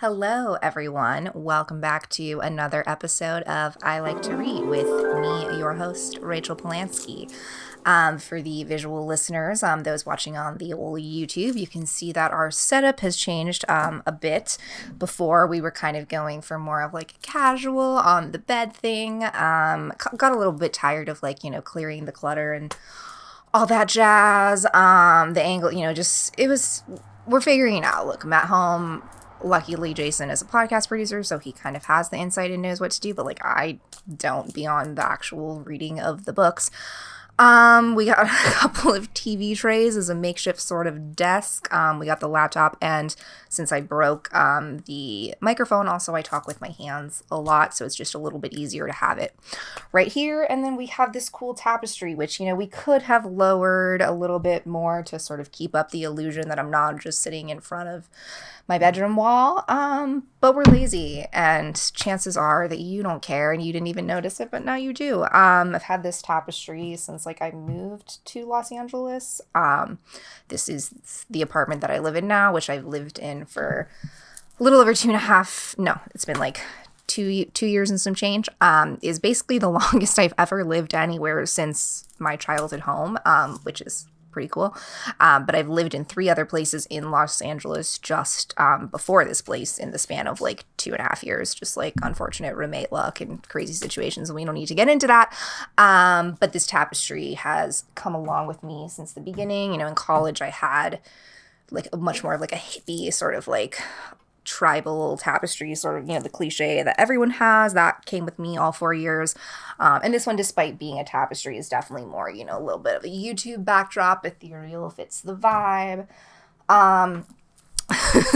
Hello, everyone. Welcome back to another episode of I Like to Read with me, your host, Rachel Polanski. For the visual listeners, those watching on the old YouTube, you can see that our setup has changed a bit. Before, we were kind of going for more of like a casual on the bed thing. Got a little bit tired of clearing the clutter and all that jazz. The angle, we're figuring it out. Look, I'm at home. Luckily, Jason is a podcast producer, so he kind of has the insight and knows what to do, but I don't beyond the actual reading of the books. We got a couple of TV trays as a makeshift sort of desk. We got the laptop, and since I broke the microphone, also I talk with my hands a lot, so it's just a little bit easier to have it right here. And then we have this cool tapestry, which, we could have lowered a little bit more to sort of keep up the illusion that I'm not just sitting in front of my bedroom wall, but we're lazy, and chances are that you don't care and you didn't even notice it, but now you do. I've had this tapestry since I moved to Los Angeles. This is the apartment that I live in now, which I've lived in for a little over 2.5. No, it's been two years and some change. Is basically the longest I've ever lived anywhere since my childhood home, which is pretty cool. But I've lived in 3 other places in Los Angeles just before this place in the span of 2.5 years, just unfortunate roommate luck and crazy situations, and we don't need to get into that. But this tapestry has come along with me since the beginning. In college I had much more of a hippie sort of tribal tapestry, sort of, the cliche that everyone has. That came with me all 4 years. And this one, despite being a tapestry, is definitely more, a little bit of a YouTube backdrop, ethereal, fits the vibe.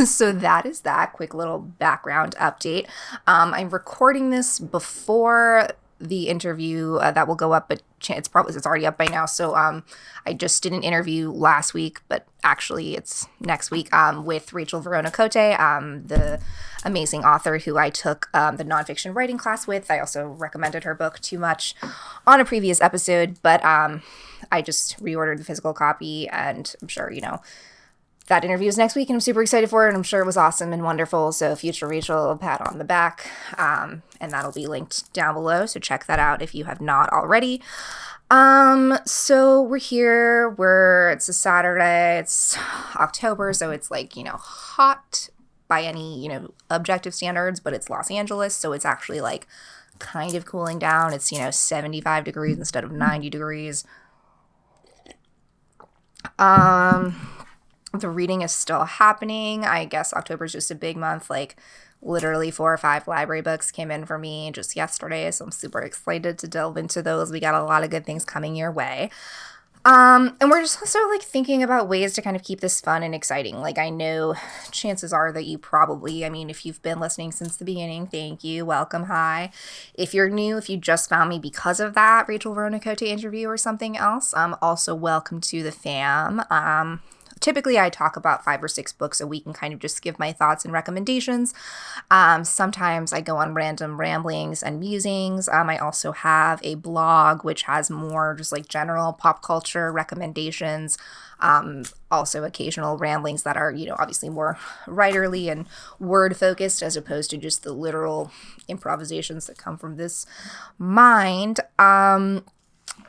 So that is that quick little background update. I'm recording this before the interview that will go up, but it's already up by now. So I just did an interview last week, but actually it's next week, with Rachel Verona-Cote, the amazing author who I took the nonfiction writing class with. I also recommended her book Too Much on a previous episode, but I just reordered the physical copy, and I'm sure that interview is next week, and I'm super excited for it, and I'm sure it was awesome and wonderful. So future Rachel, pat on the back, and that'll be linked down below, so check that out if you have not already. So we're here, it's a Saturday, it's October, so it's hot by any, objective standards, but it's Los Angeles, so it's actually kind of cooling down. It's, 75 degrees instead of 90 degrees. The reading is still happening. I guess October's just a big month. Literally 4 or 5 library books came in for me just yesterday, so I'm super excited to delve into those. We got a lot of good things coming your way. And we're just also thinking about ways to kind of keep this fun and exciting. I know chances are that you probably, if you've been listening since the beginning, thank you, welcome, hi. If you're new, if you just found me because of that Rachel Verona-Cote interview or something else, also welcome to the fam. Typically, I talk about 5 or 6 books a week and kind of just give my thoughts and recommendations. Sometimes I go on random ramblings and musings. I also have a blog which has more just general pop culture recommendations. Also occasional ramblings that are, obviously more writerly and word focused as opposed to just the literal improvisations that come from this mind.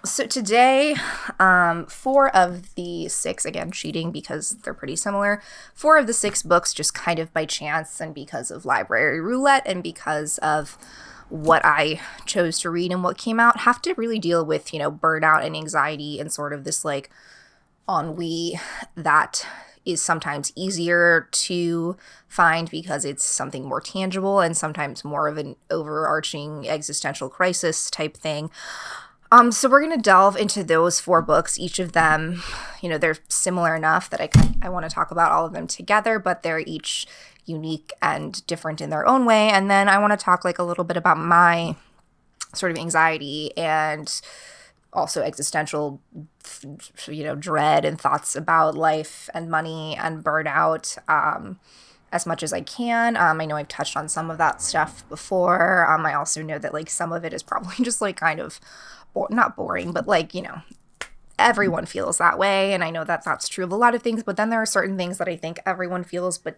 So today, 4 of the 6, again, cheating because they're pretty similar, 4 of the 6 books just kind of by chance and because of library roulette and because of what I chose to read and what came out have to really deal with, burnout and anxiety and sort of this ennui that is sometimes easier to find because it's something more tangible and sometimes more of an overarching existential crisis type thing. So we're going to delve into those 4 books. Each of them, they're similar enough that I want to talk about all of them together, but they're each unique and different in their own way. And then I want to talk a little bit about my sort of anxiety and also existential, dread and thoughts about life and money and burnout, as much as I can. I know I've touched on some of that stuff before. I also know that some of it is probably just kind of not boring, but everyone feels that way, and I know that that's true of a lot of things, but then there are certain things that I think everyone feels but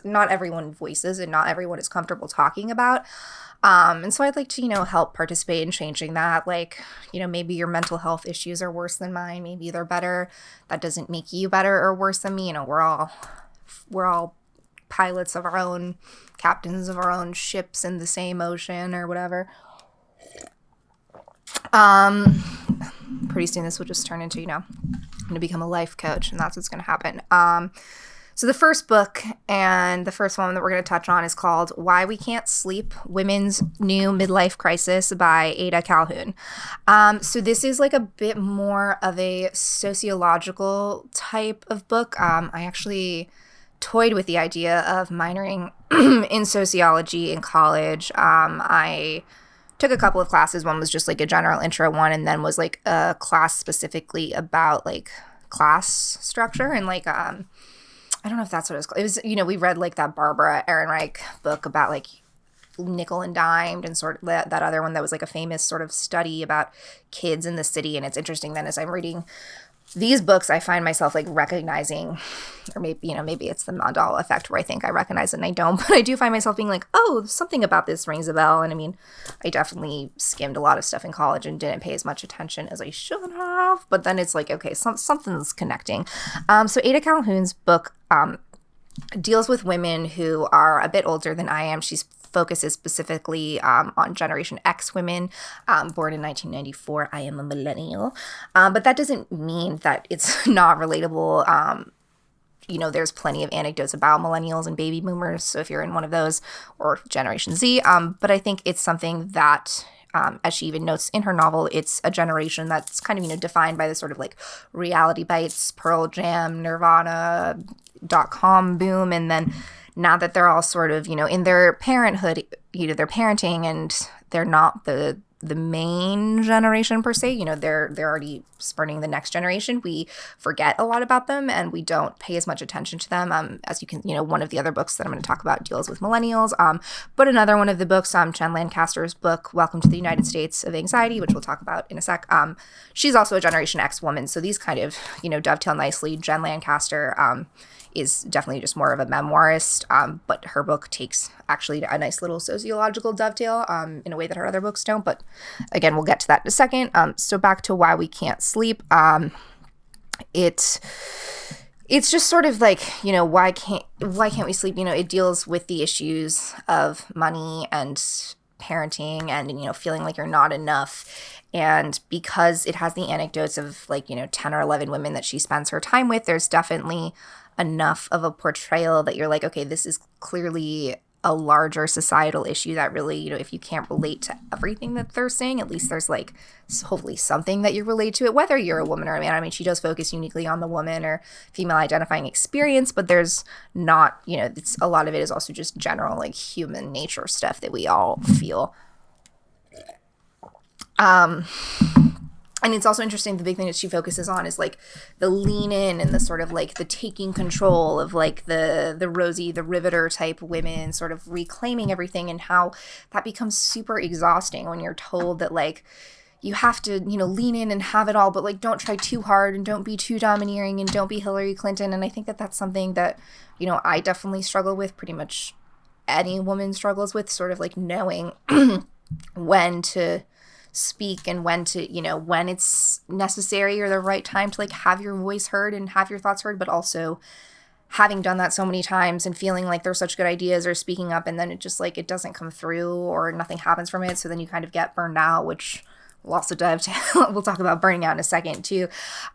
not everyone voices and not everyone is comfortable talking about. And so I'd like to, help participate in changing that. Like, maybe your mental health issues are worse than mine. Maybe they're better. That doesn't make you better or worse than me. We're all pilots of our own, captains of our own ships in the same ocean or whatever. Pretty soon this will just turn into, I'm going to become a life coach, and that's what's going to happen. So the first book and the first one that we're going to touch on is called Why We Can't Sleep, Women's New Midlife Crisis by Ada Calhoun. So this is like a bit more of a sociological type of book. I actually toyed with the idea of minoring in sociology in college. I took a couple of classes. One was just like a general intro one, and then was like a class specifically about like class structure and like I don't know if that's what it was called. It was, we read like that Barbara Ehrenreich book about like nickel and dimed, and sort of that other one that was like a famous sort of study about kids in the city. And it's interesting then as I'm reading these books, I find myself like recognizing, or maybe it's the Mandela effect where I think I recognize it and I don't, but I do find myself being like, oh, something about this rings a bell. And I mean, I definitely skimmed a lot of stuff in college and didn't pay as much attention as I should have, but then it's like, okay, something's connecting. So Ada Calhoun's book deals with women who are a bit older than I am. She focuses specifically on Generation X women, born in 1994. I am a millennial. But that doesn't mean that it's not relatable. There's plenty of anecdotes about millennials and baby boomers, so if you're in one of those, or Generation Z. But I think it's something that, as she even notes in her novel, it's a generation that's kind of, defined by the sort of like Reality Bites, Pearl Jam, Nirvana, .com boom, and then now that they're all sort of, in their parenthood, they're parenting and they're not the main generation per se, they're already spurning the next generation. We forget a lot about them and we don't pay as much attention to them. As you can, one of the other books that I'm going to talk about deals with millennials. But another one of the books, Jen Lancaster's book, Welcome to the United States of Anxiety, which we'll talk about in a sec. She's also a Generation X woman. So these kind of, dovetail nicely. Jen Lancaster, is definitely just more of a memoirist, but her book takes actually a nice little sociological dovetail in a way that her other books don't. But again, we'll get to that in a second. So back to Why We Can't Sleep. It's just sort of like, why can't we sleep? It deals with the issues of money and parenting and, feeling like you're not enough. And because it has the anecdotes of like, 10 or 11 women that she spends her time with, there's definitely enough of a portrayal that you're like, okay, this is clearly a larger societal issue that really, if you can't relate to everything that they're saying, at least there's like hopefully something that you relate to it, whether you're a woman or a man. I mean, she does focus uniquely on the woman or female identifying experience, but there's not, it's a lot of it is also just general like human nature stuff that we all feel. And it's also interesting, the big thing that she focuses on is like the lean in and the sort of like the taking control of like the Rosie, the Riveter type women sort of reclaiming everything, and how that becomes super exhausting when you're told that like you have to, lean in and have it all, but like don't try too hard and don't be too domineering and don't be Hillary Clinton. And I think that that's something that, I definitely struggle with, pretty much any woman struggles with, sort of like knowing when to speak and when to, when it's necessary or the right time to like have your voice heard and have your thoughts heard, but also having done that so many times and feeling like there's such good ideas or speaking up and then it just like it doesn't come through or nothing happens from it. So then you kind of get burned out, which we'll also dive to, we'll talk about burning out in a second too.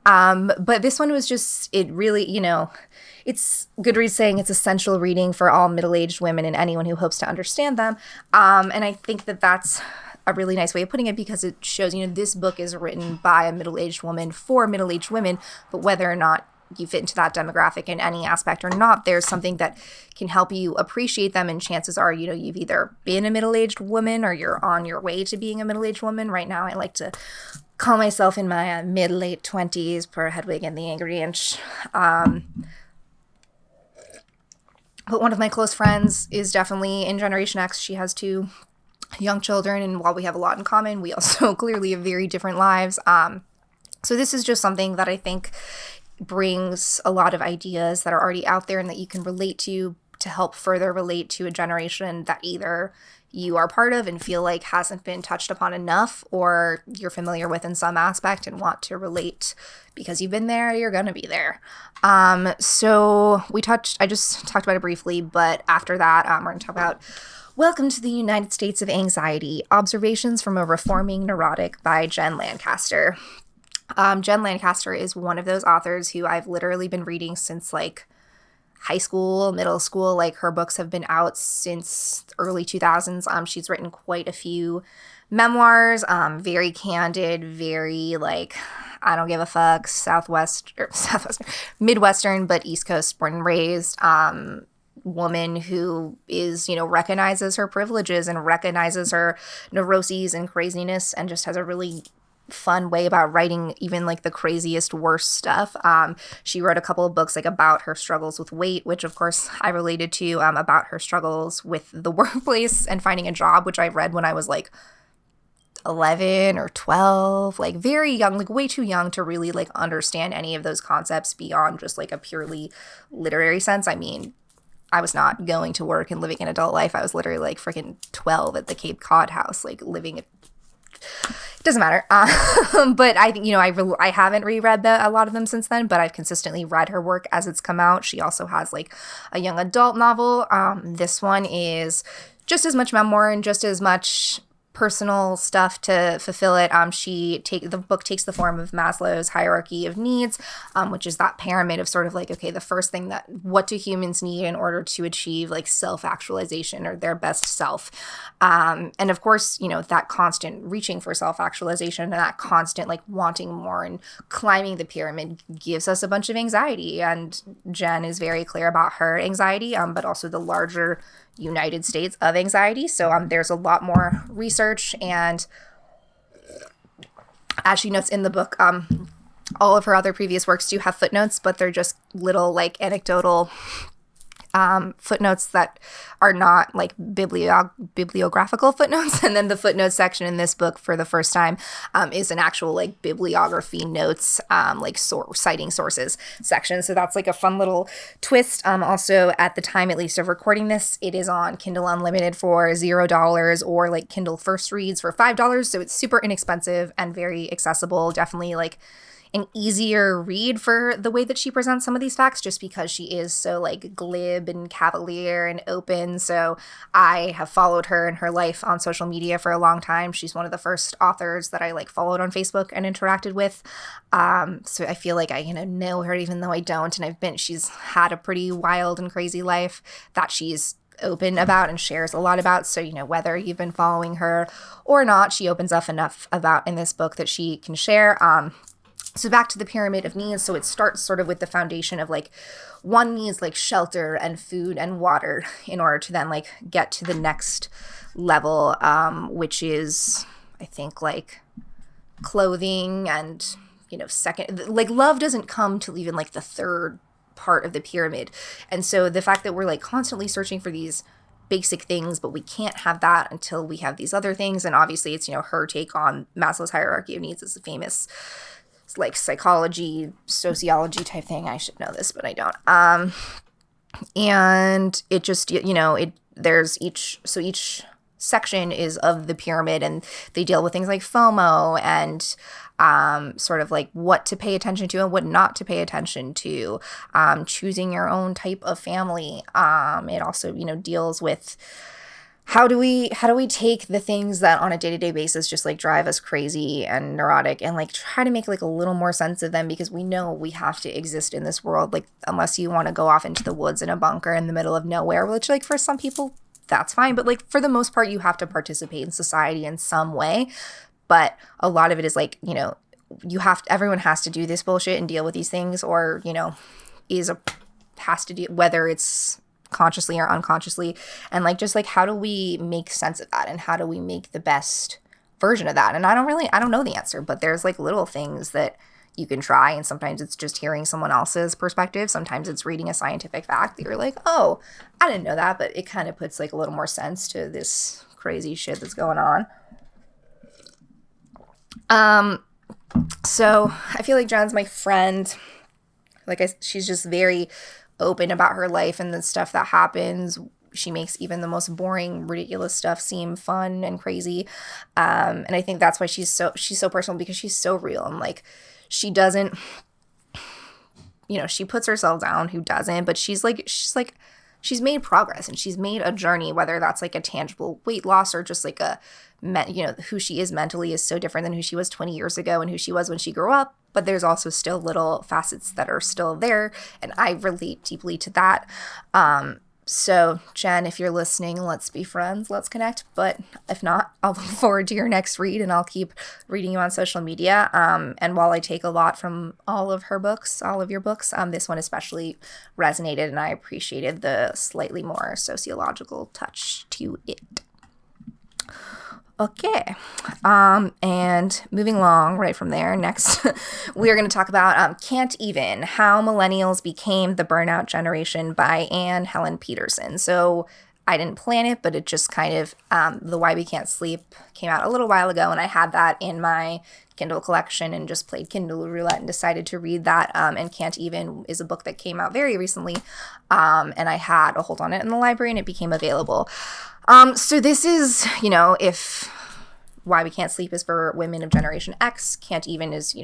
But this one was just, it really, it's Goodreads saying it's essential reading for all middle-aged women and anyone who hopes to understand them. And I think that that's a really nice way of putting it, because it shows, this book is written by a middle-aged woman for middle-aged women, but whether or not you fit into that demographic in any aspect or not, there's something that can help you appreciate them. And chances are, you've either been a middle-aged woman or you're on your way to being a middle-aged woman. Right now, I like to call myself in my mid-late 20s per Hedwig and the Angry Inch. But one of my close friends is definitely in Generation X. She has 2 young children, and while we have a lot in common, we also clearly have very different lives. So this is just something that I think brings a lot of ideas that are already out there and that you can relate to help further relate to a generation that either you are part of and feel like hasn't been touched upon enough, or you're familiar with in some aspect and want to relate because you've been there, you're going to be there. So I just talked about it briefly, but after that, we're going to talk about Welcome to the United States of Anxiety, Observations from a Reforming Neurotic by Jen Lancaster. Jen Lancaster is one of those authors who I've literally been reading since like high school, middle school. Like her books have been out since early 2000s. She's written quite a few memoirs, very candid, very like, I don't give a fuck, Midwestern, but East Coast born and raised, woman who is, recognizes her privileges and recognizes her neuroses and craziness and just has a really fun way about writing even like the craziest, worst stuff. She wrote a couple of books like about her struggles with weight, which of course I related to, about her struggles with the workplace and finding a job, which I read when I was like 11 or 12, like very young, like way too young to really like understand any of those concepts beyond just like a purely literary sense. I mean, I was not going to work and living an adult life. I was literally like freaking 12 at the Cape Cod house, like living it doesn't matter. But I think, I haven't reread a lot of them since then, but I've consistently read her work as it's come out. She also has like a young adult novel. This one is just as much memoir and just as much personal stuff to fulfill it. The book takes the form of Maslow's hierarchy of needs, which is that pyramid of sort of like, okay, the first thing what do humans need in order to achieve like self-actualization or their best self? And of course, that constant reaching for self-actualization and that constant like wanting more and climbing the pyramid gives us a bunch of anxiety. And Jen is very clear about her anxiety, but also the larger United States of anxiety. So there's a lot more research, and as she notes in the book, all of her other previous works do have footnotes, but they're just little like anecdotal footnotes that are not like bibliographical footnotes. And then the footnotes section in this book for the first time is an actual like bibliography notes, citing sources section. So that's like a fun little twist. Also at the time, at least of recording this, it is on Kindle Unlimited for $0 or like Kindle First Reads for $5. So it's super inexpensive and very accessible. Definitely like an easier read for the way that she presents some of these facts, just because she is so like glib and cavalier and open. So I have followed her and her life on social media for a long time. She's one of the first authors that I like followed on Facebook and interacted with. So I feel like I know her even though I don't. And she's had a pretty wild and crazy life that she's open about and shares a lot about. So, whether you've been following her or not, she opens up enough about in this book that she can share. So back to the pyramid of needs. So it starts sort of with the foundation of like one needs like shelter and food and water in order to then like get to the next level, which is, I think, like clothing and, second, like love doesn't come till even like the third part of the pyramid. And so the fact that we're like constantly searching for these basic things, but we can't have that until we have these other things. And obviously it's, her take on Maslow's hierarchy of needs is the famous like psychology, sociology type thing. I should know this, but I don't. And it just, there's each section is of the pyramid, and they deal with things like FOMO and sort of like what to pay attention to and what not to pay attention to, choosing your own type of family. It also, deals with how do we take the things that on a day-to-day basis just like drive us crazy and neurotic and like try to make like a little more sense of them, because we know we have to exist in this world, like unless you want to go off into the woods in a bunker in the middle of nowhere, which like for some people that's fine, but like for the most part you have to in society in some way. But a lot of it is like, everyone has to do this bullshit and deal with these things, or has to do, whether it's consciously or unconsciously. And like just like how do we make sense of that, and how do we make the best version of that? And I don't know the answer, but there's like little things that you can try, and sometimes it's just hearing someone else's perspective, sometimes it's reading a scientific fact that you're like, oh, I didn't know that, but it kind of puts like a little more sense to this crazy shit that's going on. So I feel like Jen's my friend. She's just very open about her life and the stuff that happens. She makes even the most boring, ridiculous stuff seem fun and crazy. And I think that's why she's so personal, because she's so real. And like, she doesn't, she puts herself down. Who doesn't? But she's made progress, and she's made a journey, whether that's like a tangible weight loss or just like who she is mentally is so different than who she was 20 years ago and who she was when she grew up. But there's also still little facets that are still there, and I relate deeply to that. So Jen, if you're listening, let's be friends, let's connect. But if not, I'll look forward to your next read, and I'll keep reading you on social media. And while I take a lot from all of your books, this one especially resonated, and I appreciated the slightly more sociological touch to it. Okay, and moving along right from there, next we are going to talk about Can't Even, How Millennials Became the Burnout Generation by Helen Petersen. So I didn't plan it, but it just kind of, The Why We Can't Sleep came out a little while ago, and I had that in my Kindle collection and just played Kindle roulette and decided to read that. And Can't Even is a book that came out very recently, and I had a hold on it in the library, and it became available. So this is, if Why We Can't Sleep is for women of Generation X, Can't Even is,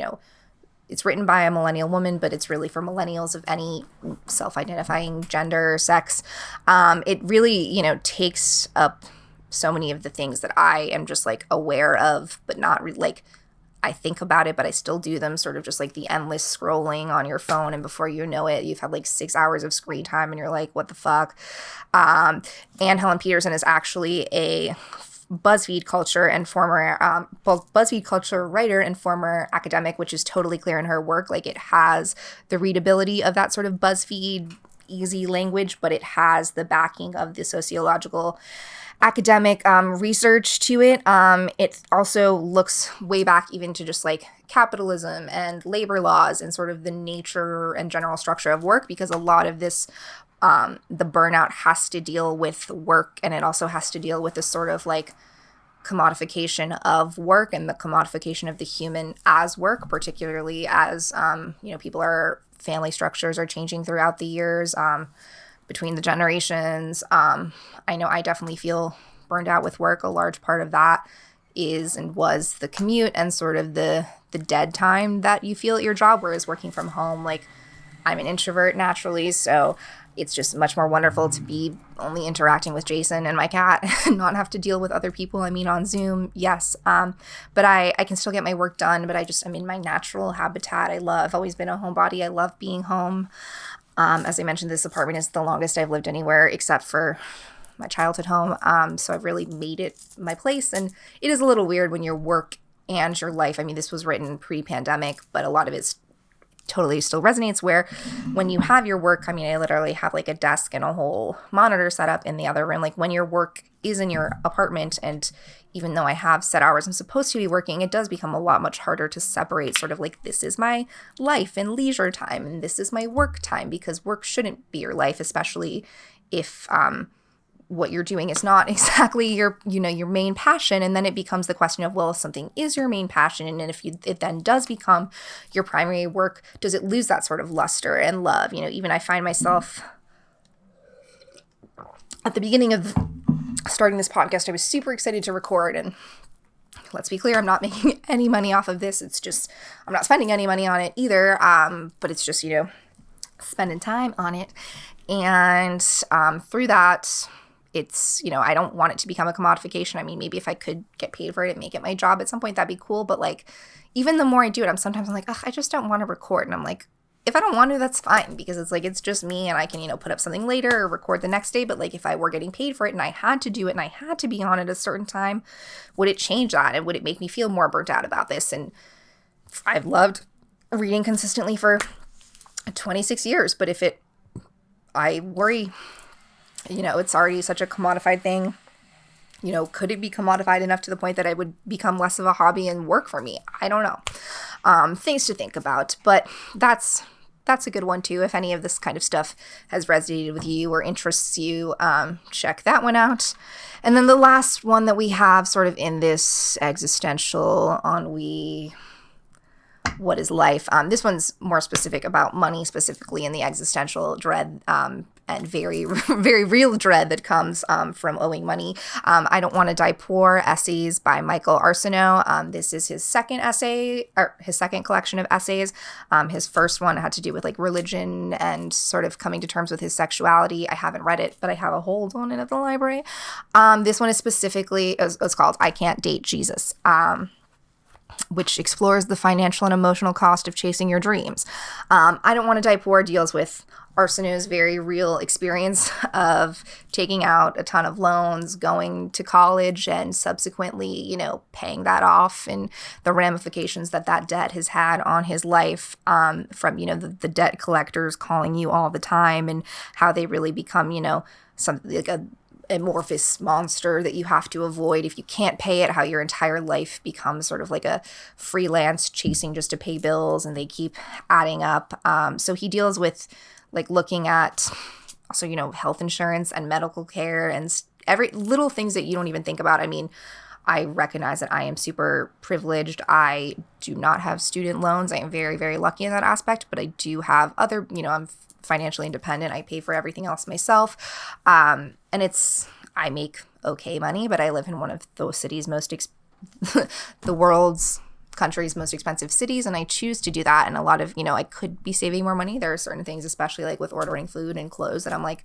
it's written by a millennial woman, but it's really for millennials of any self-identifying gender, sex. It really, takes up so many of the things that I am just like aware of, but not like I think about it, but I still do them, sort of just like the endless scrolling on your phone. And before you know it, you've had like 6 hours of screen time and you're like, what the fuck? And Helen Petersen is actually a BuzzFeed culture writer and former academic, which is totally clear in her work. Like, it has the readability of that sort of BuzzFeed easy language, but it has the backing of the sociological academic research to it. It also looks way back even to just like capitalism and labor laws and sort of the nature and general structure of work, because a lot of this, the burnout has to deal with work, and it also has to deal with this sort of like commodification of work and the commodification of the human as work, particularly as, family structures are changing throughout the years. Between the generations. I know I definitely feel burned out with work. A large part of that is and was the commute and sort of the dead time that you feel at your job, whereas working from home, like, I'm an introvert naturally, so it's just much more wonderful to be only interacting with Jason and my cat and not have to deal with other people. I mean, on Zoom, yes. But I can still get my work done, but I'm in my natural habitat. I've always been a homebody. I love being home. As I mentioned, this apartment is the longest I've lived anywhere except for my childhood home. So I've really made it my place. And it is a little weird when your work and your life, this was written pre-pandemic, but a lot of it's totally still resonates, where when you have your work, I literally have like a desk and a whole monitor set up in the other room. Like, when your work is in your apartment, and even though I have set hours I'm supposed to be working, it does become a lot much harder to separate sort of like, this is my life and leisure time and this is my work time, because work shouldn't be your life, especially if what you're doing is not exactly your main passion. And then it becomes the question of, well, if something is your main passion, and if it then does become your primary work, does it lose that sort of luster and love? Even I find myself at the beginning of starting this podcast, I was super excited to record, and let's be clear, I'm not making any money off of this. It's just, I'm not spending any money on it either. But it's just, spending time on it. And through that, it's, I don't want it to become a commodification. Maybe if I could get paid for it and make it my job at some point, that'd be cool. But like, even the more I do it, I'm like, I just don't want to record. And I'm like, if I don't want to, that's fine, because it's like, it's just me, and I can, put up something later or record the next day. But like, if I were getting paid for it and I had to do it and I had to be on it at a certain time, would it change that? And would it make me feel more burnt out about this? And I've loved reading consistently for 26 years, but I worry, it's already such a commodified thing. Could it be commodified enough to the point that I would become less of a hobby and work for me? I don't know. Things to think about, but that's a good one too. If any of this kind of stuff has resonated with you or interests you, check that one out. And then the last one that we have sort of in this existential ennui what is life? This one's more specific about money, specifically in the existential dread and very, very real dread that comes from owing money. I Don't Want to Die Poor, Essays by Michael Arceneaux. This is his second essay, or his second collection of essays. His first one had to do with like religion and sort of coming to terms with his sexuality. I haven't read it, but I have a hold on it at the library. This one is specifically, it's called I Can't Date Jesus. Which explores the financial and emotional cost of chasing your dreams. I Don't Want to Die Poor deals with Arceneaux's very real experience of taking out a ton of loans, going to college, and subsequently, paying that off, and the ramifications that debt has had on his life, from, the debt collectors calling you all the time, and how they really become, something like a amorphous monster that you have to avoid if you can't pay it, how your entire life becomes sort of like a freelance chasing just to pay bills, and they keep adding up. So he deals with like looking at also, health insurance and medical care and every little things that you don't even think about. I mean, I recognize that I am super privileged. I do not have student loans. I am very, very lucky in that aspect, but I do have other, I'm financially independent. I pay for everything else myself. And I make okay money, but I live in one of those cities the country's most expensive cities, and I choose to do that. And a lot of, I could be saving more money. There are certain things, especially like with ordering food and clothes, that I'm like,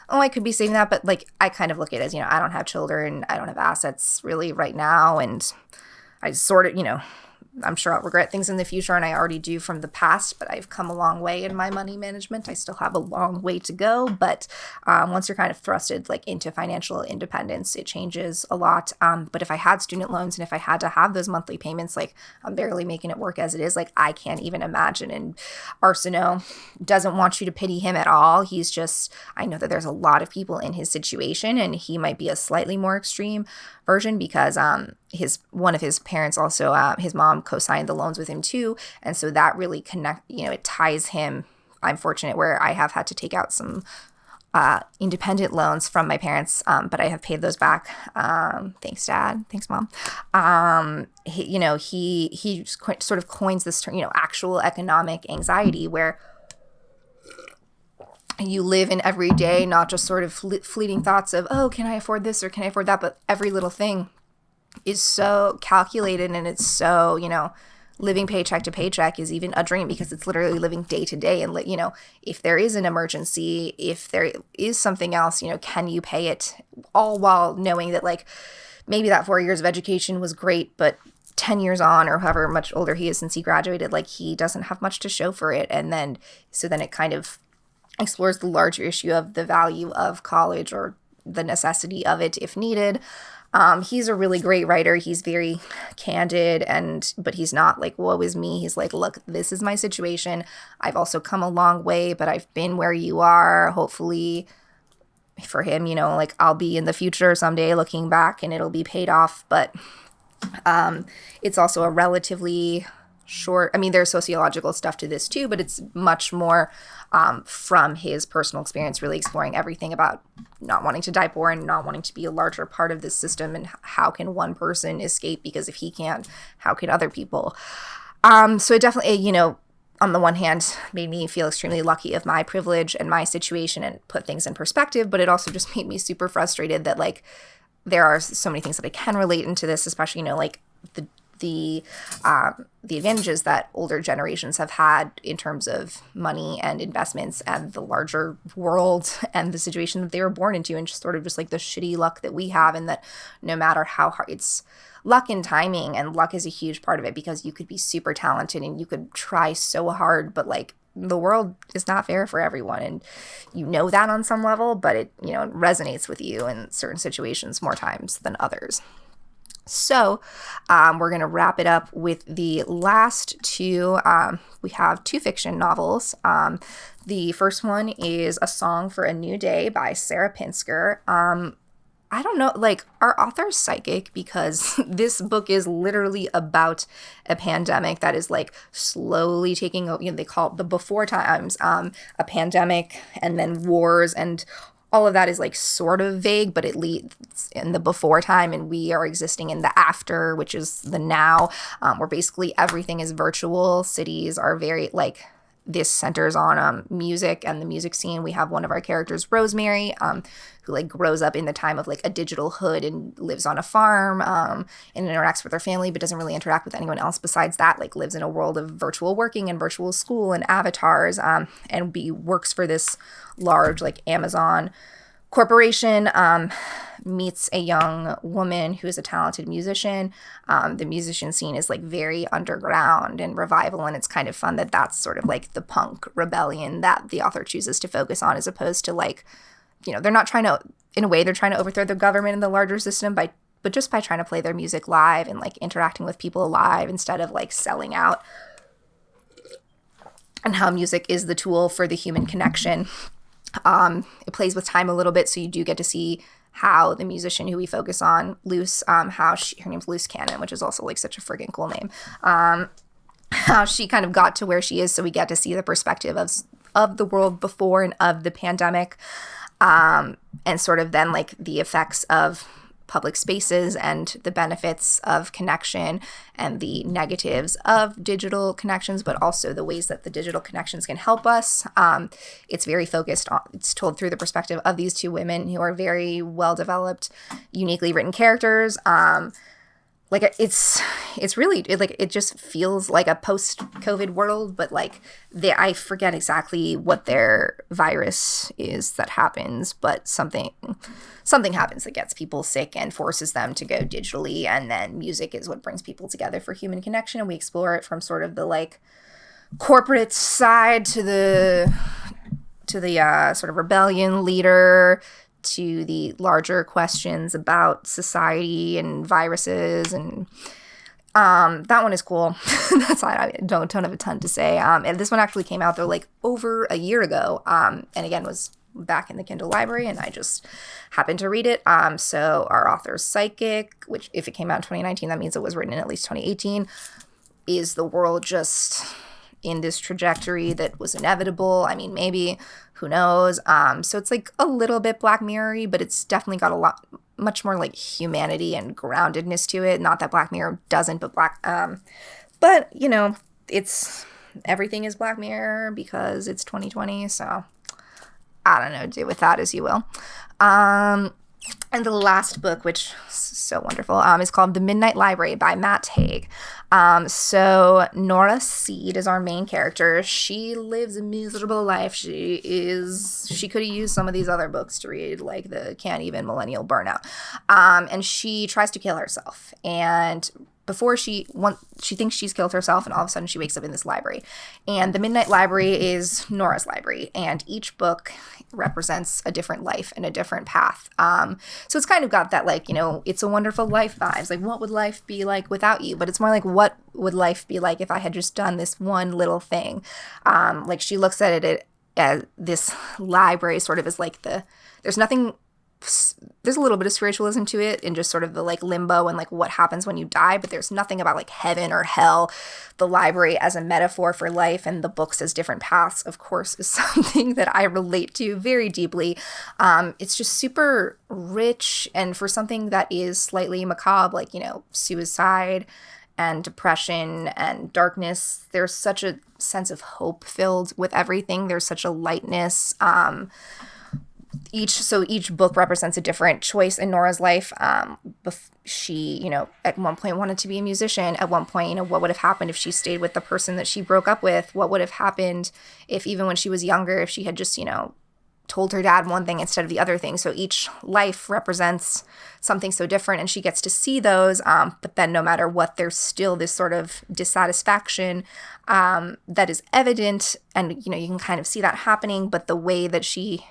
oh, I could be saving that. But like, I kind of look at it as, I don't have children. I don't have assets really right now. And I sort of, I'm sure I'll regret things in the future, and I already do from the past, but I've come a long way in my money management. I still have a long way to go, but once you're kind of thrusted like into financial independence, it changes a lot. But if I had student loans and if I had to have those monthly payments, like I'm barely making it work as it is, like I can't even imagine. And Arceneaux doesn't want you to pity him at all. He's just, I know that there's a lot of people in his situation, and he might be a slightly more extreme version because one of his parents also, his mom co-signed the loans with him too, and so that really it ties him. I'm fortunate where I have had to take out some independent loans from my parents, but I have paid those back. Thanks, Dad. Thanks, Mom. He sort of coins this term, actual economic anxiety, where you live in every day, not just sort of fleeting thoughts of, oh, can I afford this or can I afford that? But every little thing is so calculated, and it's so, living paycheck to paycheck is even a dream because it's literally living day to day. And, if there is an emergency, if there is something else, can you pay it, all while knowing that like maybe that 4 years of education was great, but 10 years on, or however much older he is since he graduated, like he doesn't have much to show for it. And then it kind of explores the larger issue of the value of college or the necessity of it if needed. He's a really great writer. He's very candid, but he's not like, woe is me. He's like, look, this is my situation. I've also come a long way, but I've been where you are. Hopefully for him, like I'll be in the future someday looking back and it'll be paid off. But it's also a relatively short, there's sociological stuff to this too, but it's much more from his personal experience, really exploring everything about not wanting to die poor and not wanting to be a larger part of this system, and how can one person escape, because if he can't, how can other people? So it definitely, on the one hand, made me feel extremely lucky of my privilege and my situation and put things in perspective, but it also just made me super frustrated that like there are so many things that I can relate into this, especially, like the advantages that older generations have had in terms of money and investments and the larger world and the situation that they were born into, and just sort of just like the shitty luck that we have, and that no matter how hard, it's luck and timing, and luck is a huge part of it, because you could be super talented and you could try so hard, but like the world is not fair for everyone, and that on some level, but it it resonates with you in certain situations more times than others. So we're going to wrap it up with the last two. We have two fiction novels. The first one is A Song for a New Day by Sarah Pinsker. I don't know, like, our author's psychic, because this book is literally about a pandemic that is like slowly taking over. They call it the before times, a pandemic, and then wars, and all of that is like sort of vague, but it leads in the before time, and we are existing in the after, which is the now, where basically everything is virtual. Cities are very like, this centers on music and the music scene. We have one of our characters, Rosemary, who like grows up in the time of like a digital hood and lives on a farm, and interacts with her family, but doesn't really interact with anyone else besides that, like lives in a world of virtual working and virtual school and avatars, and works for this large like Amazon corporation, meets a young woman who is a talented musician. The musician scene is like very underground and revival, and it's kind of fun that that's sort of like the punk rebellion that the author chooses to focus on, as opposed to like, you know, they're not trying to, in a way, they're trying to overthrow the government and the larger system but just by trying to play their music live and like interacting with people live instead of like selling out, and how music is the tool for the human connection. It plays with time a little bit, so you do get to see how the musician who we focus on, Luce, her name's Luce Cannon, which is also like such a friggin' cool name, how she kind of got to where she is, so we get to see the perspective of the world before and of the pandemic, and sort of then like the effects of public spaces and the benefits of connection and the negatives of digital connections, but also the ways that the digital connections can help us. It's very focused on, it's told through the perspective of these two women who are very well-developed, uniquely written characters. Like it's really like, it just feels like a post-COVID world, but like I forget exactly what their virus is that happens, but something happens that gets people sick and forces them to go digitally, and then music is what brings people together for human connection, and we explore it from sort of the like corporate side to the sort of rebellion leader, to the larger questions about society and viruses, and that one is cool. That's why I don't have a ton to say. And this one actually came out though like over a year ago, and again was back in the Kindle library, and I just happened to read it. So our author's psychic, which if it came out in 2019, that means it was written in at least 2018. Is the world just in this trajectory that was inevitable? I mean, maybe, who knows? So it's like a little bit Black Mirror-y, but it's definitely got much more like humanity and groundedness to it. Not that Black Mirror doesn't, but you know, everything is Black Mirror because it's 2020. So I don't know, do with that as you will. And the last book, which is so wonderful, is called The Midnight Library by Matt Haig. So Nora Seed is our main character. She lives a miserable life. She could have used some of these other books to read, like the Can't Even Millennial Burnout. And she tries to kill herself. And before she thinks she's killed herself, and all of a sudden she wakes up in this library. And the Midnight Library is Nora's library, and each book represents a different life and a different path. So it's kind of got that, like, you know, It's a Wonderful Life vibes. Like, what would life be like without you? But it's more like, what would life be like if I had just done this one little thing? Like, she looks at it as this library sort of as like there's a little bit of spiritualism to it, and just sort of the like limbo and like what happens when you die, but there's nothing about like heaven or hell. The library as a metaphor for life and the books as different paths, of course, is something that I relate to very deeply. It's just super rich, and for something that is slightly macabre, like, you know, suicide and depression and darkness, there's such a sense of hope filled with everything. There's such a lightness. Each book represents a different choice in Nora's life. She, you know, at one point wanted to be a musician. At one point, you know, what would have happened if she stayed with the person that she broke up with? What would have happened if, even when she was younger, if she had just, you know, told her dad one thing instead of the other thing? So each life represents something so different, and she gets to see those. But then no matter what, there's still this sort of dissatisfaction that is evident, and, you know, you can kind of see that happening. But the way that she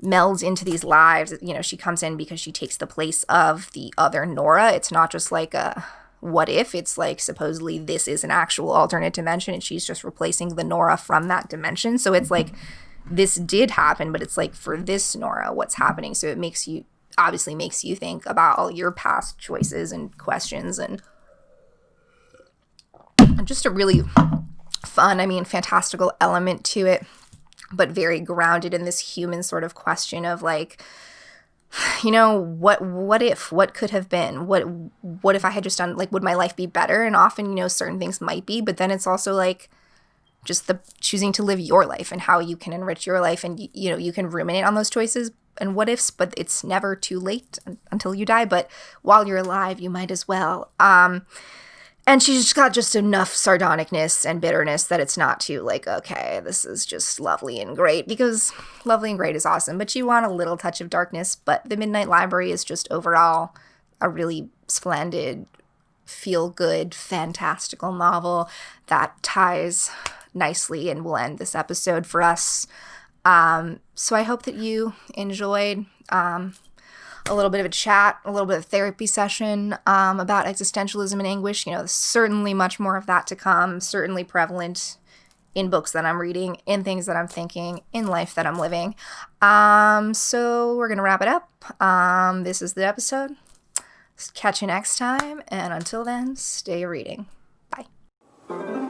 melds into these lives, you know, she comes in because she takes the place of the other Nora. It's not just like a what if, it's like supposedly this is an actual alternate dimension, and she's just replacing the Nora from that dimension. So it's like, this did happen, but it's like, for this Nora, what's happening? So it obviously makes you think about all your past choices and questions, and just a really fun, fantastical element to it. but very grounded in this human sort of question of like, you know, what could have been? What if I had just done, like, would my life be better? And often, you know, certain things might be, but then it's also like just the choosing to live your life and how you can enrich your life. And, you know, you can ruminate on those choices and what ifs, but it's never too late until you die. But while you're alive, you might as well. And she's just got just enough sardonicness and bitterness that it's not too like, okay, this is just lovely and great, because lovely and great is awesome, but you want a little touch of darkness. But The Midnight Library is just overall a really splendid, feel-good, fantastical novel that ties nicely and will end this episode for us. So I hope that you enjoyed a little bit of a chat, a little bit of therapy session about existentialism and anguish. You know, there's certainly much more of that to come, certainly prevalent in books that I'm reading, in things that I'm thinking, in life that I'm living. So we're going to wrap it up. This is the episode. Catch you next time, and until then, stay reading. Bye.